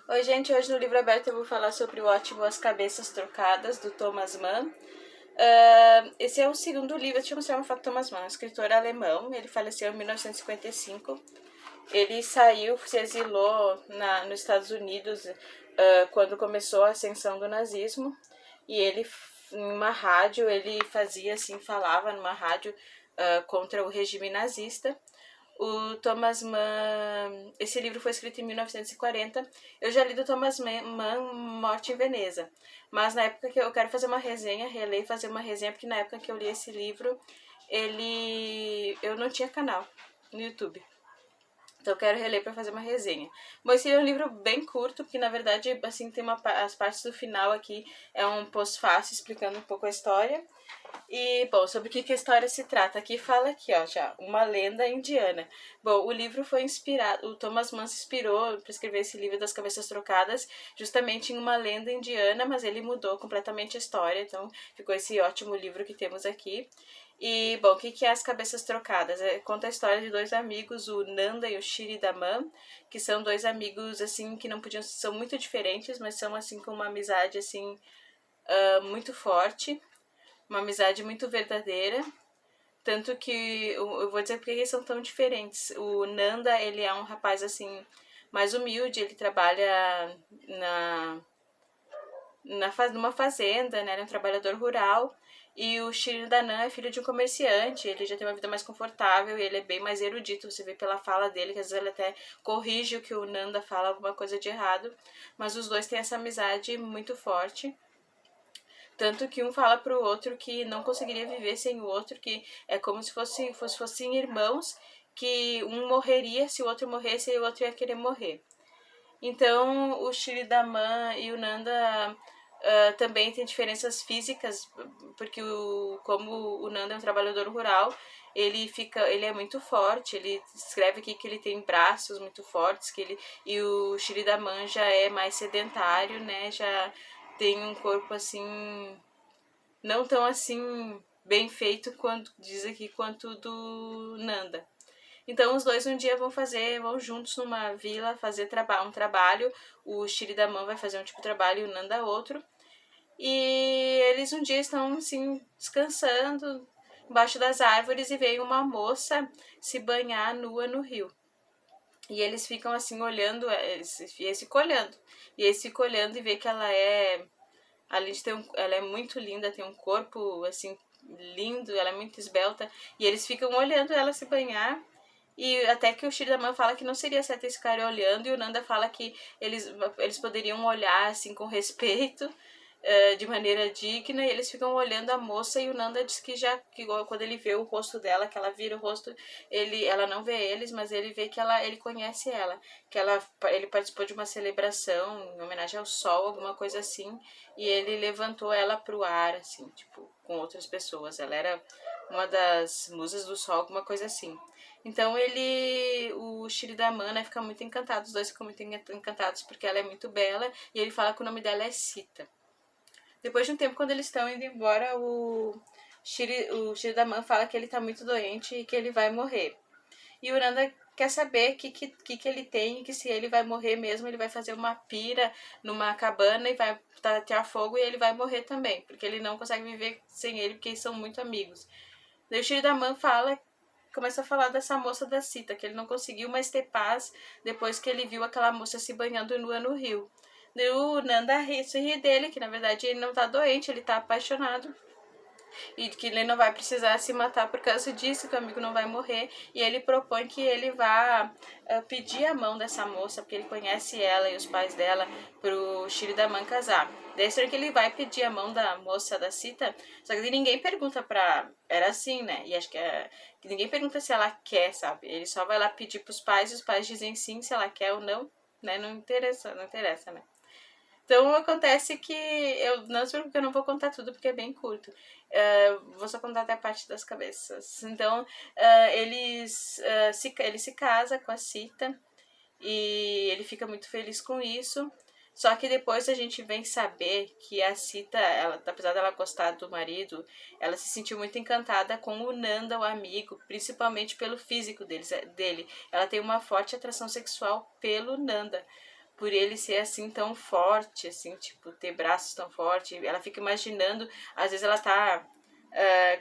Oi, gente, hoje no Livro Aberto eu vou falar sobre o ótimo As Cabeças Trocadas, do Thomas Mann. Esse é o segundo livro. Deixa eu mostrar uma foto do Thomas Mann, um escritor alemão. Ele faleceu em 1955. Ele se exilou nos Estados Unidos quando começou a ascensão do nazismo. E ele, em uma rádio, ele falava numa rádio contra o regime nazista. O Thomas Mann, esse livro foi escrito em 1940. Eu já li do Thomas Mann Morte em Veneza, mas na época que eu quero fazer uma resenha, reler e fazer uma resenha, porque na época que eu li esse livro, eu não tinha canal no YouTube. Então eu quero reler para fazer uma resenha. Bom, esse é um livro bem curto, porque na verdade, assim, tem as partes do final aqui, é um pós-fácil explicando um pouco a história. E, bom, sobre o que a história se trata? Aqui fala aqui, ó, já, uma lenda indiana. Bom, o livro foi inspirado, o Thomas Mann se inspirou para escrever esse livro das Cabeças Trocadas justamente em uma lenda indiana, mas ele mudou completamente a história, então ficou esse ótimo livro que temos aqui. E, bom, o que é As Cabeças Trocadas? Conta a história de dois amigos, o Nanda e o Shri Daman, que são dois amigos, assim, que não podiam, são muito diferentes, mas são, assim, com uma amizade, assim, muito forte, uma amizade muito verdadeira. Tanto que, eu vou dizer porque eles são tão diferentes. O Nanda, ele é um rapaz, assim, mais humilde, ele trabalha numa fazenda, né, ele é um trabalhador rural. E o Shri Danan é filho de um comerciante, ele já tem uma vida mais confortável e ele é bem mais erudito, você vê pela fala dele, que às vezes ele até corrige o que o Nanda fala, alguma coisa de errado, mas os dois têm essa amizade muito forte. Tanto que um fala pro outro que não conseguiria viver sem o outro, que é como se fossem irmãos, que um morreria se o outro morresse e o outro ia querer morrer. Então, o Shri Daman e o Nanda também têm diferenças físicas, porque como o Nanda é um trabalhador rural, ele é muito forte, ele escreve aqui que ele tem braços muito fortes, e o Shri Daman já é mais sedentário, né, já tem um corpo assim, não tão assim bem feito quanto diz aqui quanto do Nanda. Então os dois um dia vão juntos numa vila fazer um trabalho. O Shri Daman vai fazer um tipo de trabalho e o Nanda outro. E eles um dia estão assim descansando embaixo das árvores e veio uma moça se banhar nua no rio. E eles ficam assim olhando, eles ficam olhando. E eles ficam olhando e vê que além de ela é muito linda, tem um corpo assim lindo, ela é muito esbelta. E eles ficam olhando ela se banhar. E até que o Shiraman fala que não seria certo esse cara olhando, e o Nanda fala que eles poderiam olhar assim com respeito, de maneira digna, e eles ficam olhando a moça, e o Nanda diz que quando ele vê o rosto dela, que ela vira o rosto, ela não vê eles, mas ele vê que ele conhece ela, que ele participou de uma celebração em homenagem ao sol, alguma coisa assim, e ele levantou ela pro ar, assim, tipo, com outras pessoas. Ela era uma das musas do sol, alguma coisa assim. Então o Shri Daman, né, fica muito encantado, os dois ficam muito encantados porque ela é muito bela, e ele fala que o nome dela é Sita. Depois de um tempo, quando eles estão indo embora, o Shri Daman fala que ele tá muito doente e que ele vai morrer. E o Nanda quer saber o que ele tem, e que se ele vai morrer mesmo, ele vai fazer uma pira numa cabana e vai tatear fogo, e ele vai morrer também, porque ele não consegue viver sem ele, porque eles são muito amigos. Daí o Shri Daman começa a falar dessa moça da Sita, que ele não conseguiu mais ter paz depois que ele viu aquela moça se banhando nua no rio. Daí o Nanda se ri dele, que na verdade ele não tá doente, ele tá apaixonado. E que ele não vai precisar se matar por causa disso, que o amigo não vai morrer. E ele propõe que ele vá pedir a mão dessa moça, porque ele conhece ela e os pais dela, pro Shri Daman casar. Daí será que ele vai pedir a mão da moça da Sita, só que ninguém pergunta pra... Era assim, né? E acho que ninguém pergunta se ela quer, sabe? Ele só vai lá pedir pros pais, e os pais dizem sim, se ela quer ou não, né? Não interessa, né? Então acontece que eu não sei porque eu não vou contar tudo porque é bem curto. Vou só contar até a parte das cabeças. Então ele se casa com a Sita e ele fica muito feliz com isso. Só que depois a gente vem saber que a Sita, apesar dela gostar do marido, ela se sentiu muito encantada com o Nanda, o amigo, principalmente pelo físico dele. Ela tem uma forte atração sexual pelo Nanda. por ele ser assim tão forte, assim, tipo, ter braços tão fortes. Ela fica imaginando, às vezes ela tá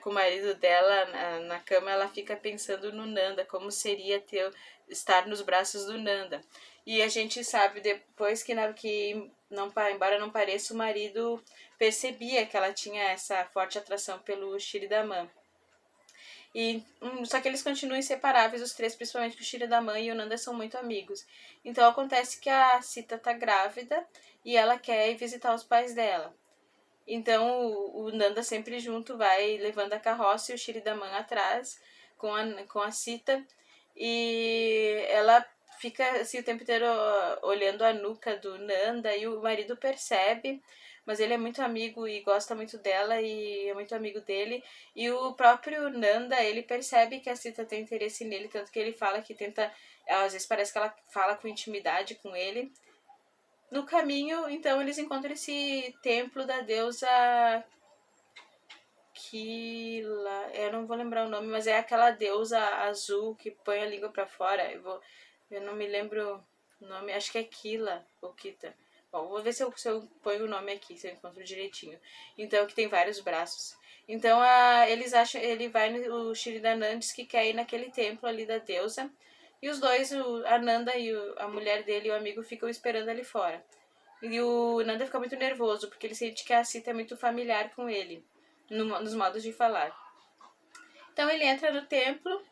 com o marido dela na cama, ela fica pensando no Nanda, como seria estar nos braços do Nanda. E a gente sabe depois que não, embora não pareça, o marido percebia que ela tinha essa forte atração pelo Shiridaman. Só que eles continuam inseparáveis, os três, principalmente o Shiridaman e o Nanda são muito amigos. Então acontece que a Sita tá grávida e ela quer ir visitar os pais dela. Então o Nanda sempre junto vai levando a carroça e o Shiridaman atrás com a Sita. E ela fica assim o tempo inteiro olhando a nuca do Nanda e o marido percebe, mas ele é muito amigo e gosta muito dela e é muito amigo dele. E o próprio Nanda, ele percebe que a Sita tem interesse nele, tanto que ele fala que tenta, às vezes parece que ela fala com intimidade com ele. No caminho, então, eles encontram esse templo da deusa Kila. Eu não vou lembrar o nome, mas é aquela deusa azul que põe a língua pra fora. Eu não me lembro o nome, acho que é Kila ou Kita. Bom, vou ver se eu ponho o nome aqui, se eu encontro direitinho. Então, que tem vários braços. Então, eles acham, ele vai o Shiridanan diz que quer ir naquele templo ali da deusa. E os dois, a Nanda e a mulher dele e o amigo ficam esperando ali fora. E o Nanda fica muito nervoso, porque ele sente que a Sita é muito familiar com ele, nos modos de falar. Então ele entra no templo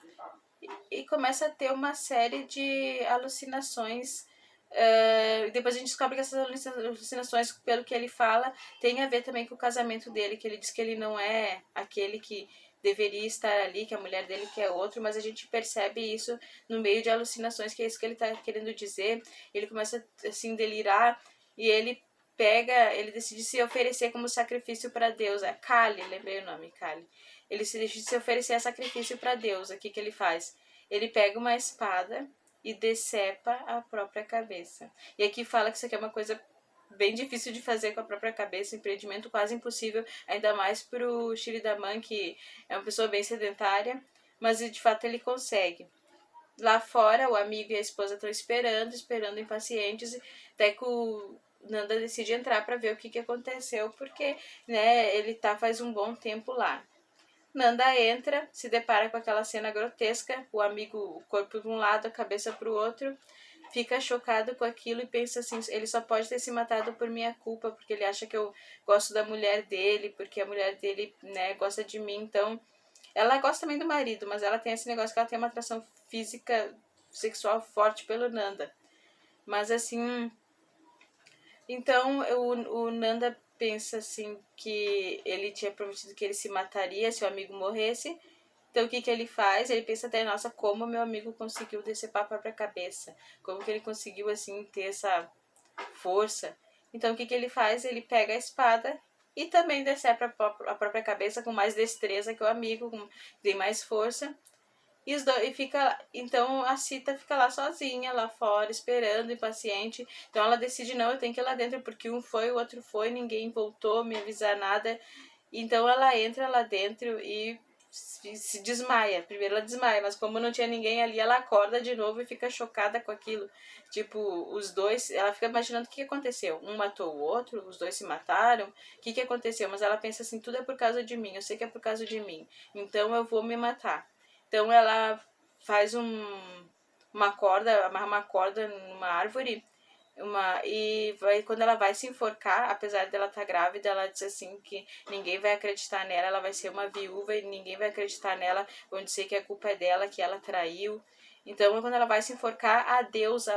e começa a ter uma série de alucinações. Depois a gente descobre que essas alucinações, pelo que ele fala, tem a ver também com o casamento dele, que ele diz que ele não é aquele que deveria estar ali, que a mulher dele quer outro, mas a gente percebe isso no meio de alucinações, que é isso que ele está querendo dizer. Ele começa assim delirar e ele decide se oferecer como sacrifício para Deus. É Kali, lembrei o nome, Kali. Ele decide se oferecer a sacrifício para Deus. O que ele faz? Ele pega uma espada e decepa a própria cabeça. E aqui fala que isso aqui é uma coisa bem difícil de fazer com a própria cabeça, empreendimento quase impossível, ainda mais pro Shiridaman, que é uma pessoa bem sedentária, mas de fato ele consegue. Lá fora, o amigo e a esposa estão esperando impacientes, até que o Nanda decide entrar para ver o que aconteceu, porque né, ele tá faz um bom tempo lá. Nanda entra, se depara com aquela cena grotesca, o amigo, o corpo de um lado, a cabeça para o outro, fica chocado com aquilo e pensa assim, ele só pode ter se matado por minha culpa, porque ele acha que eu gosto da mulher dele, porque a mulher dele, né, gosta de mim, então ela gosta também do marido, mas ela tem esse negócio que ela tem uma atração física, sexual forte pelo Nanda. Mas assim, então o Nanda pensa assim que ele tinha prometido que ele se mataria se o amigo morresse. Então o que ele faz? Ele pensa até, nossa, como meu amigo conseguiu decepar a própria cabeça? Como que ele conseguiu assim ter essa força? Então o que ele faz? Ele pega a espada e também decepa a própria cabeça com mais destreza que o amigo, tem mais força. E fica, então a Sita fica lá sozinha, lá fora, esperando, impaciente. Então ela decide, não, eu tenho que ir lá dentro, porque um foi, o outro foi, ninguém voltou me avisar nada. Então ela entra lá dentro e se desmaia. Primeiro ela desmaia, mas como não tinha ninguém ali, ela acorda de novo e fica chocada com aquilo. Tipo, os dois, ela fica imaginando o que aconteceu. Um matou o outro, os dois se mataram. O que aconteceu? Mas ela pensa assim, tudo é por causa de mim, eu sei que é por causa de mim. Então eu vou me matar. Então ela faz uma corda, amarra uma corda numa árvore, e quando ela vai se enforcar, apesar dela estar grávida, ela diz assim que ninguém vai acreditar nela, ela vai ser uma viúva e ninguém vai acreditar nela, vão dizer que a culpa é dela, que ela traiu. Então, quando ela vai se enforcar, a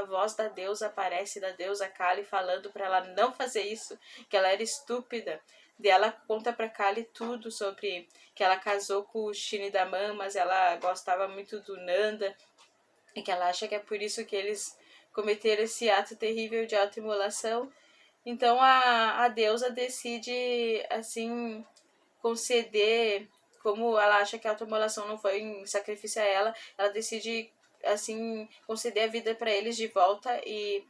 voz da deusa aparece, da deusa Kali, falando para ela não fazer isso, que ela era estúpida. E ela conta pra Kali tudo sobre que ela casou com o Shinidaman, mas ela gostava muito do Nanda, e que ela acha que é por isso que eles cometeram esse ato terrível de autoimolação. Então a deusa decide, assim, conceder, como ela acha que a autoimolação não foi em sacrifício a ela decide, assim, conceder a vida para eles de volta e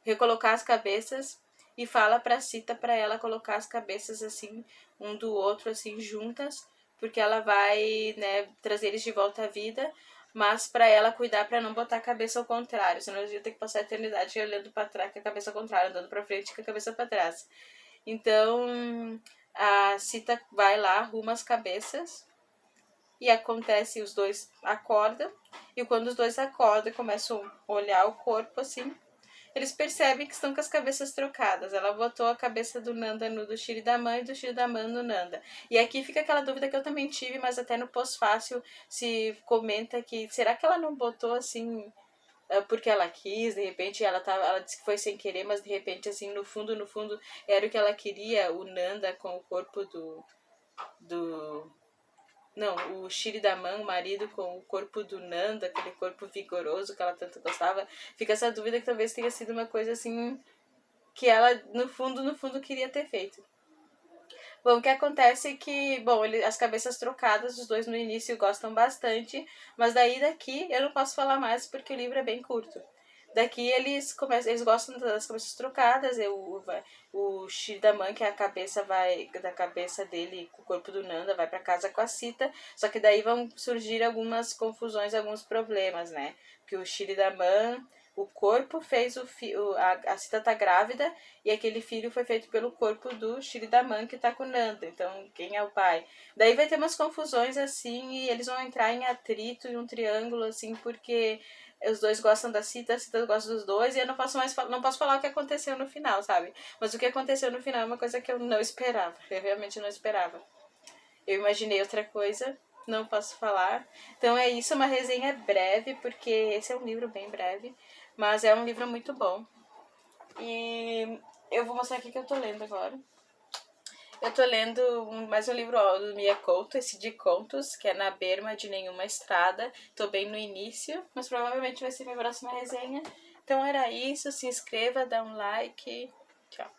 recolocar as cabeças, e fala pra Sita para ela colocar as cabeças assim, um do outro, assim, juntas, porque ela vai, né, trazer eles de volta à vida. mas pra ela cuidar pra não botar a cabeça ao contrário, senão eu ia ter que passar a eternidade olhando pra trás com a cabeça ao contrário, andando pra frente com a cabeça pra trás. Então a Sita vai lá, arruma as cabeças e acontece, os dois acordam, e quando os dois acordam e começam a olhar o corpo assim, eles percebem que estão com as cabeças trocadas. Ela botou a cabeça do Nanda no do Shiridaman e do Shiridaman no Nanda. E aqui fica aquela dúvida que eu também tive, mas até no pós-fácil se comenta que será que ela não botou assim porque ela quis, de repente ela disse que foi sem querer, mas de repente assim no fundo era o que ela queria, o Nanda com o corpo do não, o Shiridaman, o marido, com o corpo do Nanda, aquele corpo vigoroso que ela tanto gostava. Fica essa dúvida que talvez tenha sido uma coisa assim que ela, no fundo, queria ter feito. Bom, o que acontece é que, bom, as cabeças trocadas, os dois no início gostam bastante, mas daí daqui eu não posso falar mais porque o livro é bem curto. Daqui eles gostam das cabeças trocadas, o Shiridaman, que é a cabeça vai da cabeça dele, com o corpo do Nanda, vai para casa com a Sita, só que daí vão surgir algumas confusões, alguns problemas, né? Porque o Shiridaman, o corpo fez a Sita tá grávida e aquele filho foi feito pelo corpo do Shiridaman que tá com o Nanda, então quem é o pai? Daí vai ter umas confusões assim e eles vão entrar em atrito e um triângulo assim, porque os dois gostam da Sita, a Sita gosta dos dois, e eu não posso falar o que aconteceu no final, sabe? Mas o que aconteceu no final é uma coisa que eu não esperava. Eu realmente não esperava. Eu imaginei outra coisa, não posso falar. Então é isso, uma resenha breve, porque esse é um livro bem breve, mas é um livro muito bom. E eu vou mostrar aqui que eu tô lendo agora. Eu tô lendo mais um livro do Miyakoto, esse de contos, que é Na Berma de Nenhuma Estrada. Tô bem no início, mas provavelmente vai ser minha próxima resenha. Então era isso, se inscreva, dá um like. Tchau.